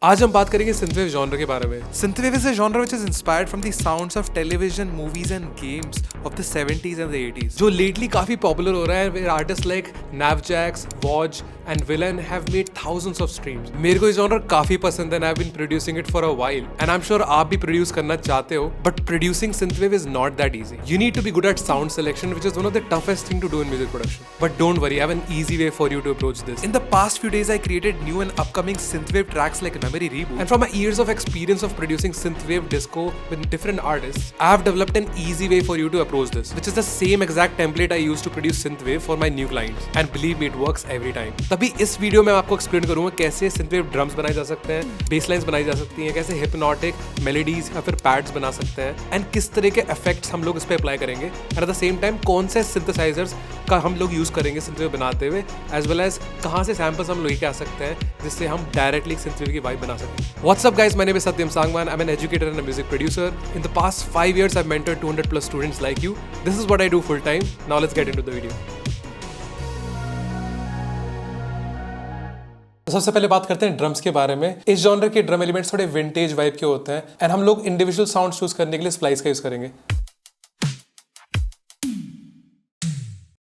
आज हम बात करेंगे सिंथवेव जॉनर के बारे में। Synthwave is a genre which is inspired from the sounds of television, movies and games of the 70s and the 80s, जो लेटली काफी पॉपुलर हो रहा है। Where artists like Navjax, Voz and Villain have made thousands of streams. मेरे को ये जॉनर काफी पसंद है, I have been producing it for a while and I am sure आप भी प्रोड्यूस करना चाहते हो, but producing synthwave is not that easy. You need to be good at sound selection, which is one of the toughest thing to do in music production. But don't worry, I have an easy way for you to approach this. In the past few days, I created new and upcoming synthwave tracks like Memory Reboot. And from my years of experience of producing synthwave disco with different artists, I have developed an easy way for you to approach this, which is the same exact template I use to produce synthwave for my new clients. And believe me, it works every time. तभी इस video में आपको explain करूंगा कैसे synthwave drums बनाए जा सकते हैं, बेसलाइंस बनाई जा सकती हैं, कैसे हिप्नोटिक मेलोडीज या फिर पैड्स बना सकते हैं, एंड किस तरह के इफेक्ट्स हम लोग इस पे अप्लाई करेंगे, and at the same time कौन से सिंथेसाइजर्स का हम लोग यूज करेंगे सिंथवेव बनाते हुए, एज वेल एज कहाँ से सैंपल्स हम लेके आ सकते हैं जिससे हम डायरेक्टली सिंथवेव की वाइब बना सकें। What's up guys, my name is Satyam Sangwan. I am an educator and a music producer. In the past 5 years I've mentored 200+ students like you. This is what I do full time. Now let's get into the video. तो सबसे पहले बात करते हैं drums के बारे में। इस जॉनर के ड्रम एलिमेंट्स थोड़े विंटेज वाइब के होते हैं एंड हम लोग इंडिविजुअल साउंड चूज करने के लिए स्प्लाइस का यूज करेंगे।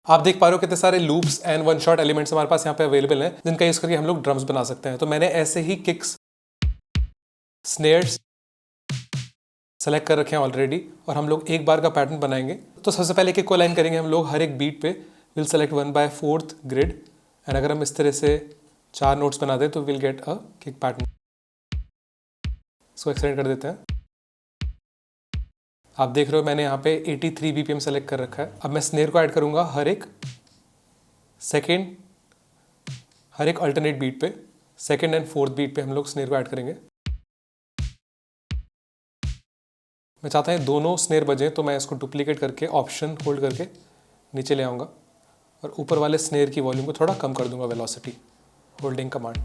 आप देख पा रहे हो कितने सारे loops and one shot elements हमारे पास यहाँ पे अवेलेबल हैं जिनका यूज करके हम लोग ड्रम्स बना सकते हैं। तो मैंने ऐसे ही किक्स, स्नेयर्स सेलेक्ट कर रखे हैं ऑलरेडी और हम लोग एक बार का पैटर्न बनाएंगे। तो सबसे पहले किक को लाइन करेंगे हम लोग हर एक बीट पे। विल सेलेक्ट 1/4 ग्रिड एंड अगर हम इस तरह से 4 नोट्स बना दें तो will get a kick pattern. इसको एक्सटेंड कर देते हैं। आप देख रहे हो मैंने यहाँ पे 83 BPM सेलेक्ट कर रखा है। अब मैं स्नेयर को ऐड करूँगा हर एक सेकेंड, हर एक अल्टरनेट बीट पे। सेकेंड एंड फोर्थ बीट पे हम लोग स्नेयर को ऐड करेंगे। मैं चाहता हूँ दोनों स्नेयर बजे, तो मैं इसको डुप्लीकेट करके ऑप्शन होल्ड करके नीचे ले आऊँगा और ऊपर वाले स्नेयर की वॉल्यूम को थोड़ा कम कर दूंगा, वेलोसिटी होल्डिंग कमांड।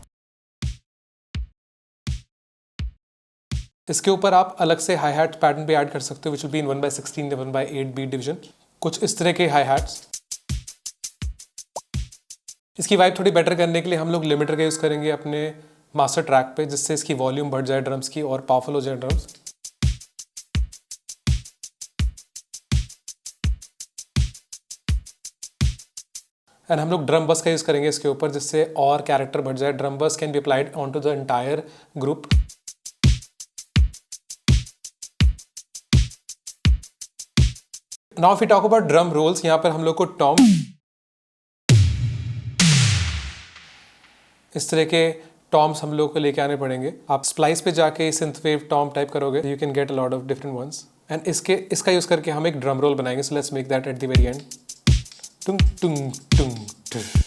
इसके ऊपर आप अलग से हाई हैट पैटर्न भी ऐड कर सकते हो, विच विल बी इन 1/16 या 1/8 बीट डिवीजन। कुछ इस तरह के हाई हैट्स। इसकी वाइब थोड़ी बेटर करने के लिए हम लोग लिमिटर का यूज करेंगे अपने मास्टर ट्रैक पे, जिससे इसकी वॉल्यूम बढ़ जाए ड्रम्स की और पावरफुल हो जाए ड्रम्स। एंड हम लोग ड्रम बस का यूज करेंगे इसके ऊपर, जिससे और कैरेक्टर बढ़ जाए। Drum bus can be applied on to the entire group. Now if we talk about drum rolls, यहाँ पर हम लोग को टॉम, इस तरह के टॉम्स हम लोग को लेके आने पड़ेंगे। आप स्प्लाइस पे जाके सिंथवेव टॉम टाइप करोगे, you can get a lot of different ones. And इसका यूज करके हम एक ड्रम रोल बनाएंगे। So let's make that at the very end. टुंग टुंग टुंग टुंग।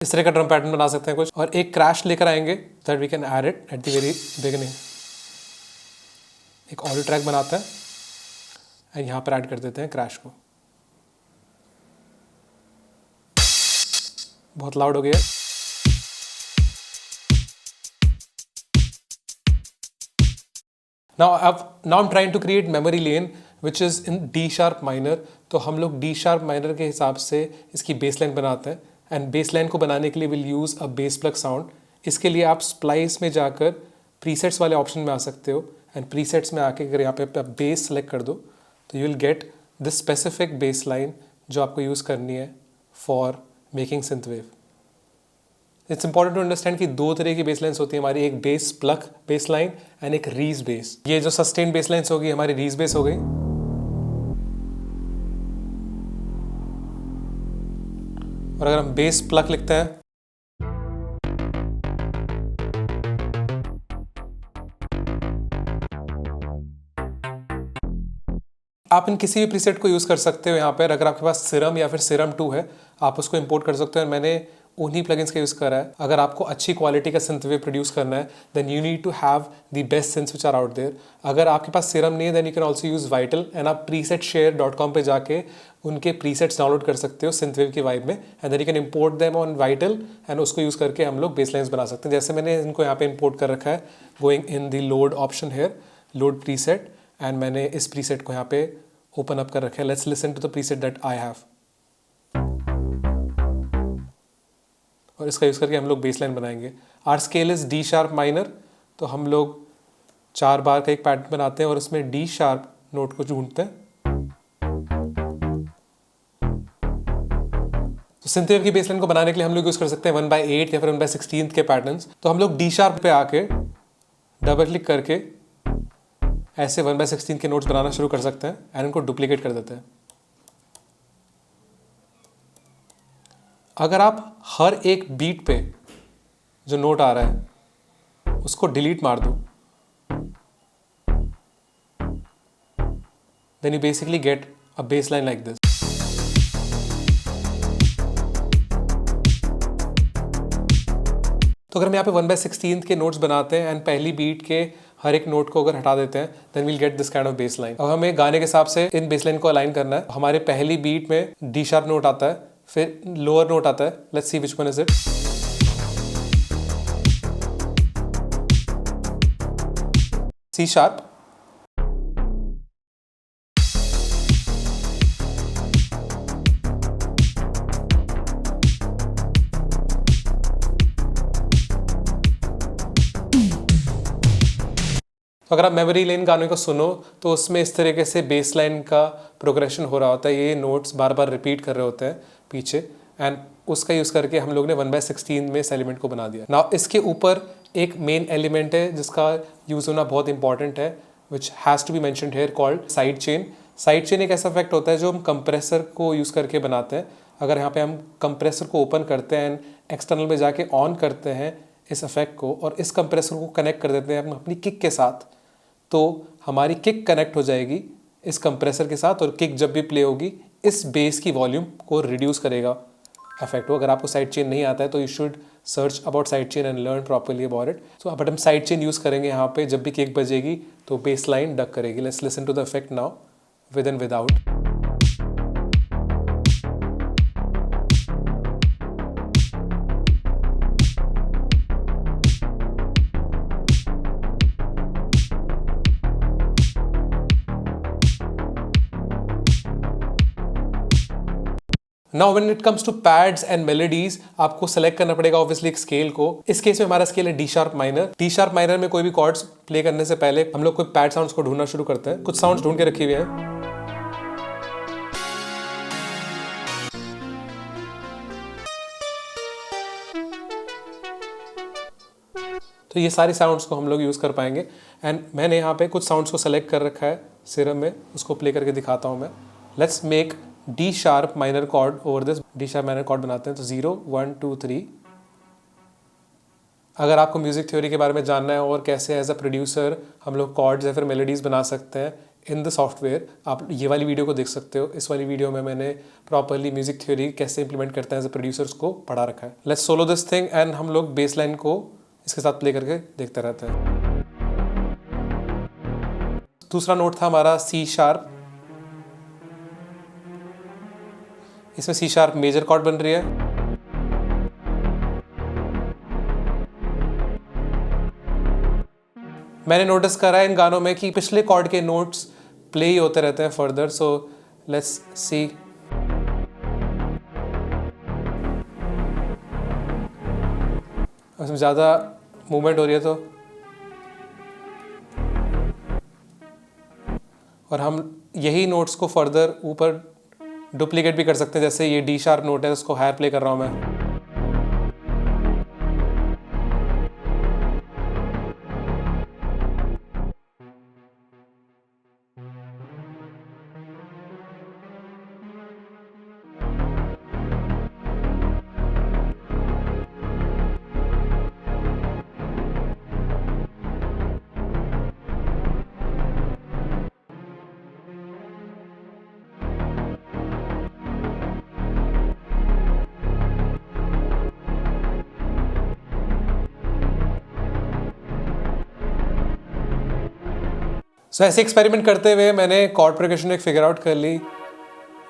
इस तरह का ड्रम पैटर्न बना सकते हैं कुछ, और एक क्रैश लेकर आएंगे that we can add it at the very beginning. एक ऑडियो ट्रैक बनाता है और यहाँ पर ऐड कर देते हैं क्रैश को। बहुत लाउड हो गया। Now I am trying to create memory lane which is in D sharp minor. तो हम लोग डी शार्प माइनर के हिसाब से इसकी बेस लाइन बनाते हैं एंड बेस लाइन को बनाने के लिए will use a base plug sound. इसके लिए आप स्प्लाइस में जाकर प्रीसेट्स वाले ऑप्शन में आ सकते हो एंड प्रीसेट्स में आके अगर यहाँ पे बेस सेलेक्ट कर दो तो you will get this specific bass line जो आपको यूज़ करनी है for making synthwave. It's important to understand कि 2 तरह की बेस लाइन्स होती है हमारी, एक base plug base line and एक रीज बेस। ये जो सस्टेन बेस लाइन्स होगी हमारी रीज बेस हो गई। और अगर हम बेस प्लग लिखते हैं आप इन किसी भी प्रीसेट को यूज़ कर सकते हो यहाँ पर। अगर आपके पास सिरम या फिर सिरम 2 है, आप उसको इंपोर्ट कर सकते हो। मैंने उन्हीं प्लगइन्स का यूज़ करा है। अगर आपको अच्छी क्वालिटी का सिंथवेव प्रोड्यूस करना है, then you need to have the best synths which are out there. अगर आपके पास सिरम नहीं है, then you can also use Vital, and आप presetshare.com पे जाके उनके प्रीसेट्स डाउनलोड कर सकते हो सिंथवेव की वाइब में, and then you can import them on Vital, एंड उसको यूज़ करके हम लोग बेसलाइंस बना सकते हैं। जैसे मैंने इनको यहाँ पे इंपोर्ट कर रखा है, going in the load option here, load preset, and मैंने इस प्रीसेट को यहाँ पे ओपन अप कर रखा है। Let's listen to the preset that I have, और इसका यूज़ करके हम लोग बेसलाइन बनाएंगे। Our scale is D sharp minor, तो हम लोग 4 बार का एक पैटर्न बनाते हैं और उसमें डी शार्प नोट को ढूंढते हैं। तो सिंथवेव की बेसलाइन को बनाने के लिए हम लोग यूज़ कर सकते हैं 1/8 या फिर 1/16 के पैटर्न्स। तो हम लोग डी शार्प पे आके डबल क्लिक करके ऐसे 1/16 के नोट्स बनाना शुरू कर सकते हैं, एंड इनको डुप्लीकेट कर देते हैं। अगर आप हर एक बीट पे जो नोट आ रहा है उसको डिलीट मार दो, then you basically get a bassline like this. तो अगर हम यहाँ पे 1/16 के नोट्स बनाते हैं एंड पहली बीट के हर एक नोट को अगर हटा देते हैं, then we'll get this kind of bassline. अब हमें गाने के हिसाब से इन बेसलाइन को अलाइन करना है। हमारे पहली बीट में डी शार्प नोट आता है, फिर लोअर नोट आता है, let's see which one is it. C sharp, तो अगर आप मेमोरी लेन गाने को सुनो तो उसमें इस तरीके से बेस लाइन का प्रोग्रेशन हो रहा होता है। ये नोट्स बार बार रिपीट कर रहे होते हैं पीछे, एंड उसका यूज़ करके हम लोग ने 1/16 में इस एलिमेंट को बना दिया। नाउ इसके ऊपर एक मेन एलिमेंट है जिसका यूज़ होना बहुत इंपॉर्टेंट है, which has to be mentioned here, called side chain. Side chain एक ऐसा इफेक्ट होता है जो हम कंप्रेसर को यूज़ करके बनाते हैं। अगर यहाँ पे हम कंप्रेसर को ओपन करते हैं एंड एक्सटर्नल में जाके ऑन करते हैं इस इफेक्ट को, और इस कंप्रेसर को कनेक्ट कर देते हैं हम अपनी किक के साथ, तो हमारी किक कनेक्ट हो जाएगी इस कंप्रेसर के साथ, और किक जब भी प्ले होगी इस बेस की वॉल्यूम को रिड्यूस करेगा इफेक्ट हो। अगर आपको साइड चेन नहीं आता है तो you should search about side chain and learn properly about it. So but हम साइड चेन यूज़ करेंगे यहाँ पे, जब भी किक बजेगी तो बेस लाइन डक करेगी। Let's listen to the effect now with and without. Now when it comes to pads and melodies, आपको सेलेक्ट करना पड़ेगा ऑब्वियसली एक स्केल को। इस केस में हमारा स्केल है D sharp minor. D sharp minor में कोई भी कॉर्ड्स प्ले करने से पहले हम लोग कोई पैड साउंड्स को ढूंढना शुरू करते हैं। कुछ साउंड्स ढूंढ के रखे हुए हैं। तो ये सारे साउंड्स को हम लोग यूज़ कर पाएंगे, एंड मैंने यहाँ पे कुछ साउंड्स को सेलेक्ट कर रखा है सिरम में, उसको प्ले करके दिखाता हूँ मैं। Let's make D sharp minor cord over this. D sharp minor cord बनाते हैं, तो 0 1 2 3। अगर आपको म्यूजिक थ्योरी के बारे में जानना है और कैसे एज अ प्रोड्यूसर हम लोग कॉर्ड्स या फिर मेलोडीज बना सकते हैं इन द सॉफ्टवेयर, आप ये वाली वीडियो को देख सकते हो। इस वाली वीडियो में मैंने प्रॉपरली म्यूजिक थ्योरी कैसे इंप्लीमेंट करते हैं एज अ प्रोड्यूसर्स को पढ़ा रखा है। Let's solo this thing, and हम लोग बेस लाइन को इसके साथ प्ले करके देखते रहते हैं। दूसरा नोट था हमारा सी शार्प। इसमें सी शार्प मेजर कॉर्ड बन रही है। मैंने नोटिस करा है इन गानों में कि पिछले कॉर्ड के नोट्स प्ले ही होते रहते हैं फर्दर। So let's see. इसमें ज़्यादा मूवमेंट हो रही है तो, और हम यही नोट्स को फर्दर ऊपर डुप्लीकेट भी कर सकते हैं। जैसे ये डी शार्प नोट है, उसको हायर प्ले कर रहा हूँ मैं। सो ऐसे एक्सपेरिमेंट करते हुए मैंने कॉर्ड प्रोग्रेशन एक फिगर आउट कर ली।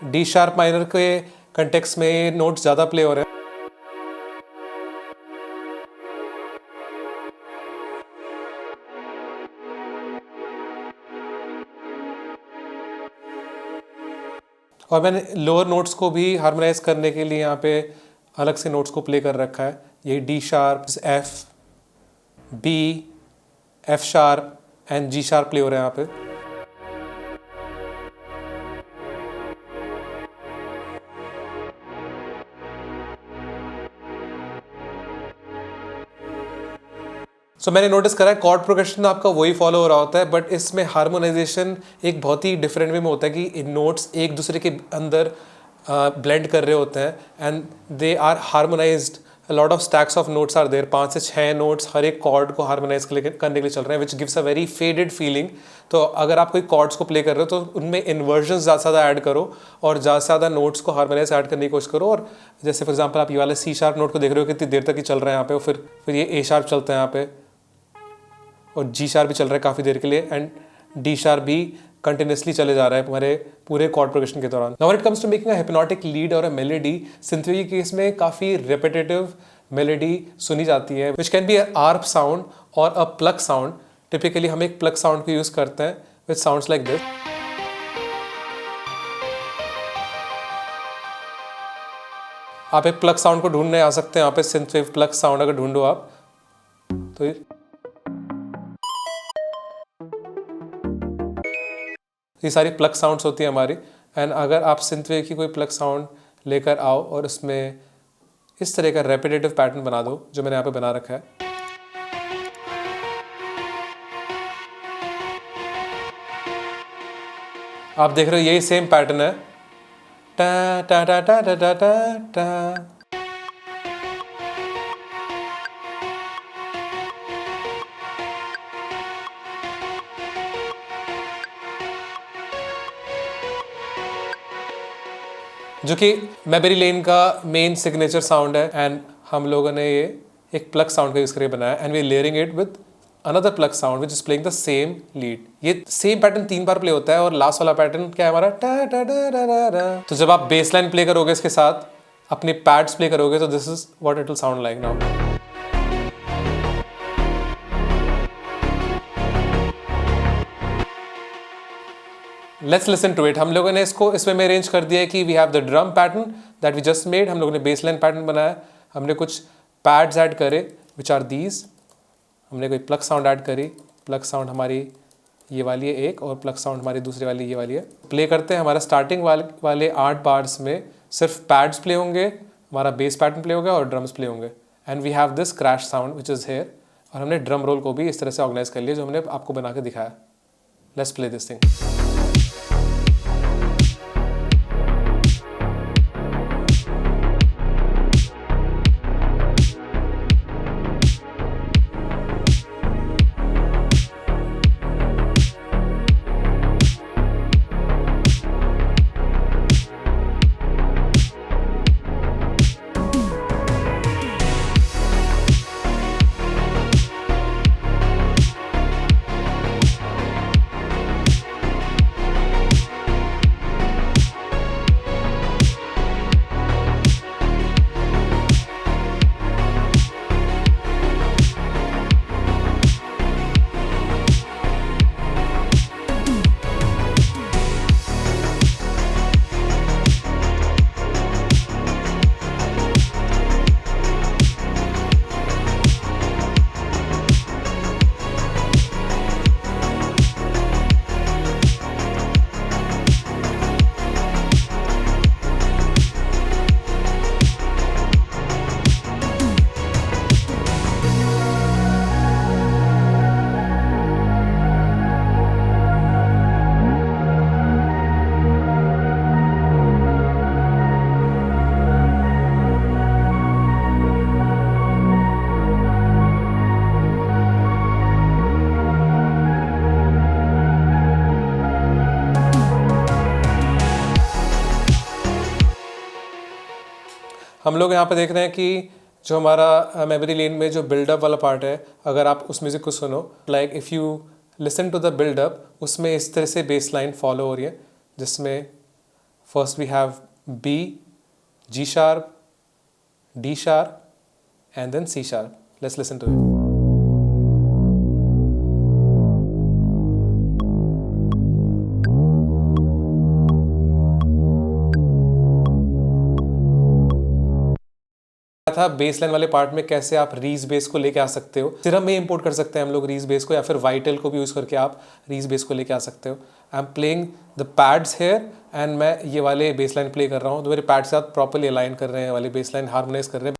डी शार्प माइनर के कंटेक्स्ट में ये नोट्स ज़्यादा प्ले हो रहे हैं। और मैंने लोअर नोट्स को भी हार्मोनाइज करने के लिए यहाँ पे अलग से नोट्स को प्ले कर रखा है। ये D sharp, F, B, F sharp and G sharp play हो रहे हैं यहाँ पे। सो मैंने नोटिस करा है कॉर्ड प्रोग्रेशन आपका वही फॉलो हो रहा होता है, बट इसमें हार्मोनाइजेशन एक बहुत ही डिफरेंट वे में होता है कि इन नोट्स एक दूसरे के अंदर ब्लेंड कर रहे होते हैं and they are harmonised. Lot of stacks of notes are there, 5 से 6 नोट्स हर एक कॉर्ड को हार्मोनाइज करने के लिए चल रहे हैं, which gives a very faded feeling. तो अगर आप कोई कॉर्ड्स को प्ले कर रहे हो तो उनमें इन्वर्जन ज़्यादा से ज़्यादा ऐड करो और ज़्यादा से ज़्यादा नोट्स को हार्मोनाइज ऐड करने की कोशिश करो। और जैसे फॉर एग्जाम्पल आप ये वाले सी शार्प नोट को देख रहे हो कितनी देर तक ही चल रहा है यहाँ पे, फिर ये ए शार्प चलता है यहाँ पे और जी शार्प भी चल रहा है काफ़ी देर के लिए एंड डी शार्प भी कंटिन्यूसली चले जा रहा है हमारे पूरे कॉर्ड प्रोग्रेशन के दौरान। Now when it comes to making a hypnotic lead और अ मेलोडी, सिंथवेव के केस में काफ़ी रेपिटेटिव मेलोडी सुनी जाती है which can be a arp sound और अ प्लग साउंड। टिपिकली हम एक प्लग साउंड को यूज़ करते हैं विच साउंड्स लाइक दिस। आप एक प्लग साउंड को ढूंढने आ सकते हैं यहाँ पे, सिंथवेव प्लग साउंड अगर ढूंढो आप तो ये सारी प्लग साउंड्स होती है हमारी। एंड अगर आप सिंथवेव की कोई प्लग साउंड लेकर आओ और उसमें इस तरह का रेपिटेटिव पैटर्न बना दो जो मैंने यहाँ पे बना रखा है, आप देख रहे हो यही सेम पैटर्न है, टा टा टा टा टा टा टा टा। जो कि मेबरी लेन का मेन सिग्नेचर साउंड है एंड हम लोगों ने ये एक प्लग साउंड का यूज करके बनाया and we layering it with another pluck sound which is playing the same lead. ये सेम पैटर्न 3 बार प्ले होता है और लास्ट वाला पैटर्न क्या है हमारा, टा टा टा टा टा टा। तो जब आप बेस लाइन प्ले करोगे इसके साथ अपने पैड्स प्ले करोगे तो this is what it will sound like now. Let's listen to it. हम लोगों ने इसको इसमें में अरेंज कर दिया है कि we have the drum pattern that we just made. हम लोगों ने बेसलाइन पैटर्न बनाया, हमने कुछ पैड्स ऐड करे विच आर दीज, हमने कोई प्लग साउंड ऐड करी। प्लग साउंड हमारी ये वाली है एक और प्लग साउंड हमारी दूसरी वाली ये वाली है। प्ले करते हैं, हमारा स्टार्टिंग वाले 8 बार्स में सिर्फ पैड्स प्ले होंगे, हमारा बेस पैटर्न प्ले होगा और ड्रम्स प्ले होंगे and we have this crash sound which is here. और हमने ड्रम रोल को भी इस तरह से ऑर्गेनाइज कर लिया जो हमने आपको बना के दिखाया। Let's play this thing. हम लोग यहाँ पे देख रहे हैं कि जो हमारा मेमोरी लेन में जो बिल्डअप वाला पार्ट है, अगर आप उस म्यूज़िक को सुनो, like if you listen to the buildup, उसमें इस तरह से बेस लाइन फॉलो हो रही है, जिसमें first we have B, G sharp, D sharp and then C sharp. Let's listen to it. था बेस लाइन वाले पार्ट में कैसे आप रीज बेस को लेके आ सकते हो. सिर्फ में इंपोर्ट कर सकते हैं हम लोग रीज बेस को, या फिर वाइटल को भी यूज करके आप रीज बेस को लेके आ सकते हो. I am playing the pads here and मैं ये वाले बेस लाइन प्ले कर रहा हूँ, तो मेरे पैड के साथ प्रॉपरली अलाइन कर रहे हैं, वाले बेस लाइन हार्मोनाइज कर रहे हैं.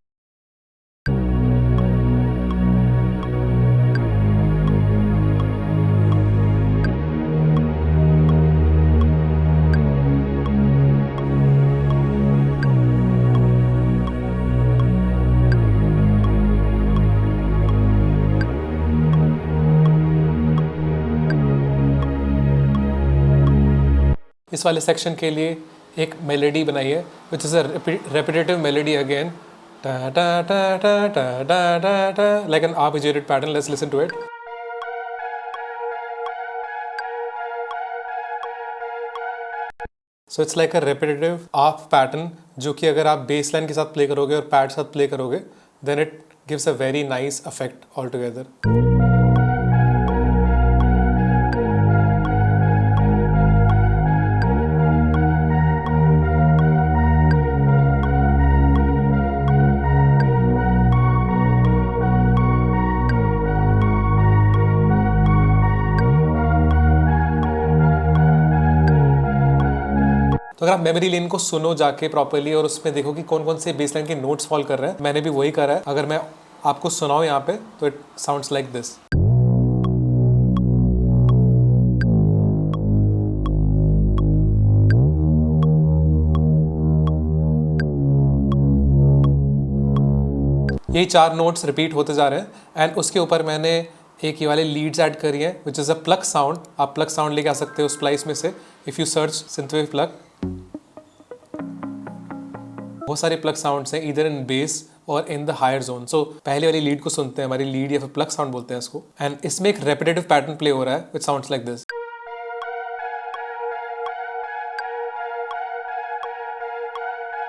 इस वाले सेक्शन के लिए एक मेलोडी बनाई है which is a repetitive melody again, टा टा टा टा टा टा टा टा, like an arpeggiated pattern. Let's listen to it. So it's like a repetitive arp pattern, जो कि अगर आप बेस लाइन के साथ प्ले करोगे और पैड के साथ प्ले करोगे, then it gives a very nice effect all together. तो अगर आप मेमोरी लेन को सुनो जाके प्रॉपर्ली और उसमें देखो कि कौन कौन से बेस लाइन के नोट्स फॉल कर रहे हैं, मैंने भी वही करा है. अगर मैं आपको सुनाऊं यहाँ पे तो इट साउंड्स लाइक दिस. यही 4 नोट्स रिपीट होते जा रहे हैं एंड उसके ऊपर मैंने एक ये वाले लीड्स ऐड करी है which is a plug sound. आप प्लग साउंड लेके आ सकते हो स्प्लाइस में से. If you search synthwave plug, बहुत सारे प्लग साउंड्स हैं इधर इन बेस और इन द हायर जोन. सो पहले वाली लीड को सुनते हैं, हमारी लीड या फिर प्लग साउंड बोलते हैं इसको, एंड इसमें एक रेपिटेटिव पैटर्न प्ले हो रहा है विच साउंड्स लाइक दिस.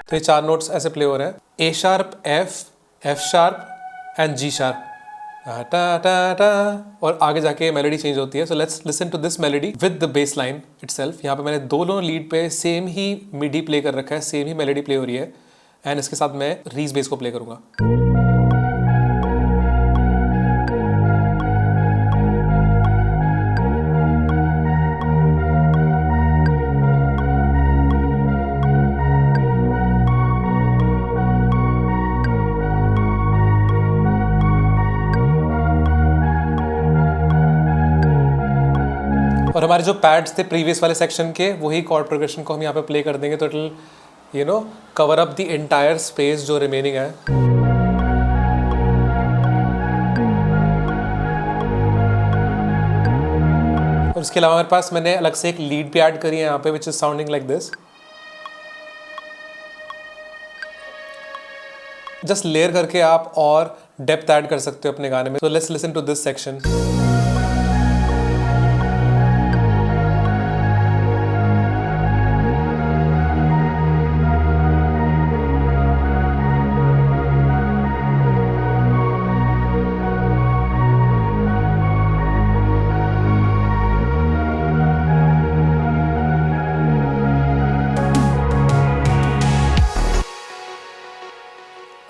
तो ये 4 नोट्स ऐसे प्ले हो रहे हैं, A sharp, F sharp and G sharp, टा टा टा, और आगे जाके मेलोडी चेंज होती है. So let's listen to this melody with the bass line itself. यहाँ पे मैंने दोनों लीड पे सेम ही मिडी प्ले कर रखा है, सेम ही मेलोडी प्ले हो रही है, एंड इसके साथ मैं रीज बेस को प्ले करूंगा. और हमारे जो पैड्स थे प्रीवियस वाले सेक्शन के, वही कॉर्ड प्रोग्रेशन को हम यहाँ पे प्ले कर देंगे, तो it will you know cover up the entire space जो रिमेनिंग है. और उसके अलावा हमारे पास मैंने अलग से एक लीड भी ऐड करी है यहाँ पे which is sounding like this. Just layer करके आप और डेप्थ ऐड कर सकते हो अपने गाने में. So let's listen to this section.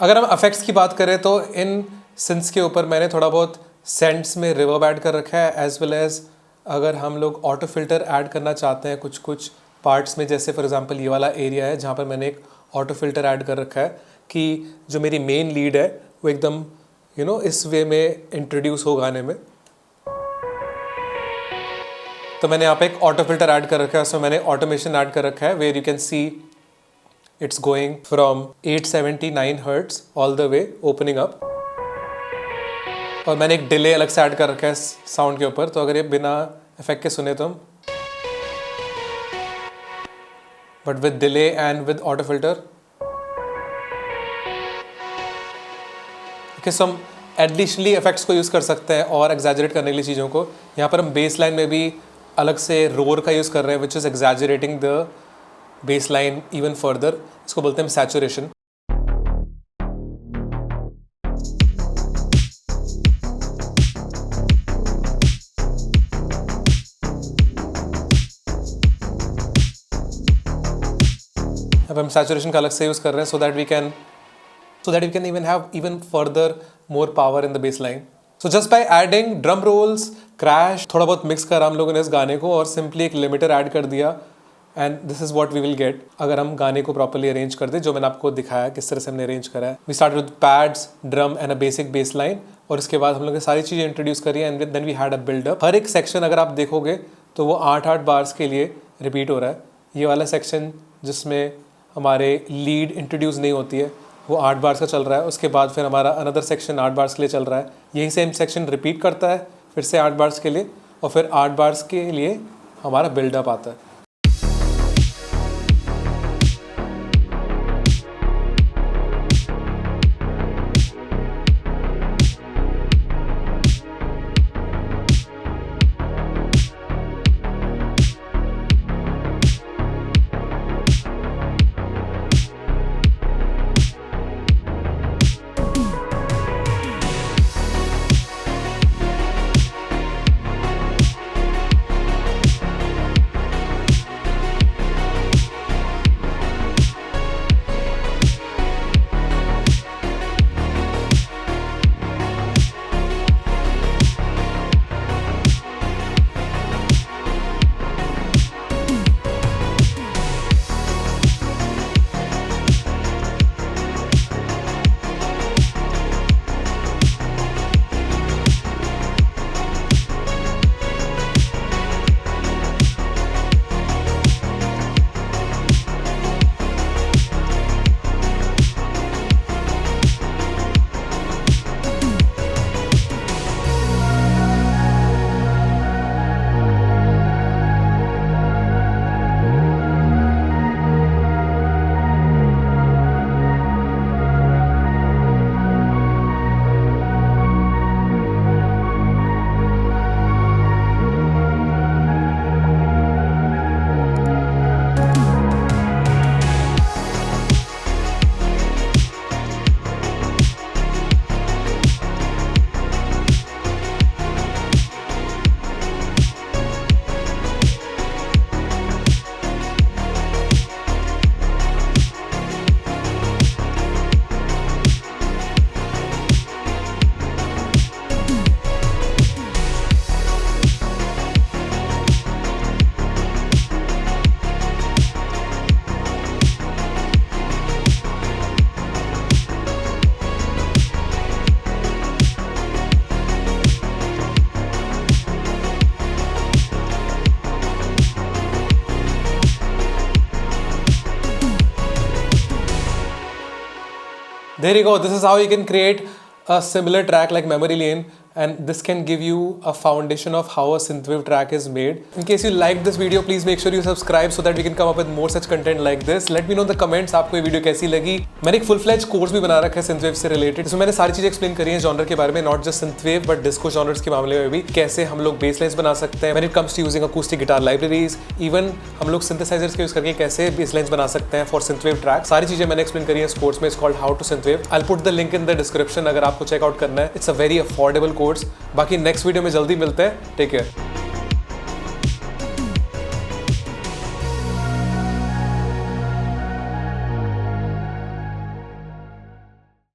अगर हम अफेक्ट्स की बात करें तो इन सिंथ्स के ऊपर मैंने थोड़ा बहुत सेंट्स में रिवर्ब ऐड कर रखा है, एज वेल एज अगर हम लोग ऑटो फिल्टर ऐड करना चाहते हैं कुछ कुछ पार्ट्स में, जैसे फॉर एग्जांपल ये वाला एरिया है जहाँ पर मैंने एक ऑटो फिल्टर ऐड कर रखा है कि जो मेरी मेन लीड है वो एकदम इस वे में इंट्रोड्यूस हो गाने में. तो मैंने यहाँ पे एक ऑटो फिल्टर ऐड कर रखा है, उसमें मैंने ऑटोमेशन ऐड कर रखा है where you can see it's going from 879 Hz all the way opening up. और मैंने एक डिले अलग से ऐड कर रखा है साउंड के ऊपर, तो अगर ये बिना इफेक्ट के सुने तो हम, but with delay and with auto filter. Okay, so हम एडिशनली इफेक्ट्स को यूज़ कर सकते हैं और एग्जैजरेट करने के लिए चीज़ों को। यहाँ पर हम बेस लाइन में भी अलग से रोर का यूज़ कर रहे हैं which is exaggerating the bass line even further. इसको बोलते हैं सैचुरेशन। अब हम सैचुरेशन का अलग से यूज़ कर रहे हैं so that we can even have even further more power in the bass line. So just by adding drum rolls, crash, थोड़ा बहुत मिक्स करा हम लोगों ने इस गाने को और सिंपली एक लिमिटर ऐड कर दिया and this is what we will get अगर हम गाने को प्रॉपर्ली अरेंज कर दें, जो मैंने आपको दिखाया किस तरह से हमने अरेंज करा है। We start with pads, drum and a basic bass line और इसके बाद हम लोग ने सारी चीज़ें इंट्रोड्यूस करी and then we had a buildup. हर एक सेक्शन अगर आप देखोगे तो वो 8-8 बार्स के लिए रिपीट हो रहा है। ये वाला सेक्शन जिसमें हमारे लीड इंट्रोड्यूस नहीं होती है वो 8 बार्स का चल रहा है। उसके बाद फिर हमारा अनदर सेक्शन 8 बार्स के लिए चल रहा है। यही सेम सेक्शन रिपीट करता है फिर से 8 बार्स के लिए और फिर 8 बार्स के लिए हमारा बिल्डअप आता है। There you go. This is how you can create a similar track like Memory Lane, and this can give you a foundation of how a synthwave track is made. In case you liked this video, please make sure you subscribe so that we can come up with more such content like this. Let me know in the comments आपको ये video कैसी लगी। मैंने एक full fledge course भी बना रखा है synthwave से रिलेटेड, इसमें मैंने सारी चीजें एक्सप्लेन करी हैं जॉनर के बारे में, not just synthwave but disco genres के मामले में भी कैसे हम लोग बेस लाइन्स बना सकते हैं when it comes to using acoustic guitar libraries, even हम लोग सिंथेसाइजर्स के यूज करके कैसे बेस लाइन्स बना सकते हैं फॉर synthwave ट्रैक। सारी चीजें मैंने एक्सप्लेन करी है इस कोर्स में। It's called how to synthwave। I will put the link in the description अगर आपको चेकआउट करना है। It's a very affordable course. बाकी नेक्स्ट वीडियो में जल्दी मिलते हैं। Take care.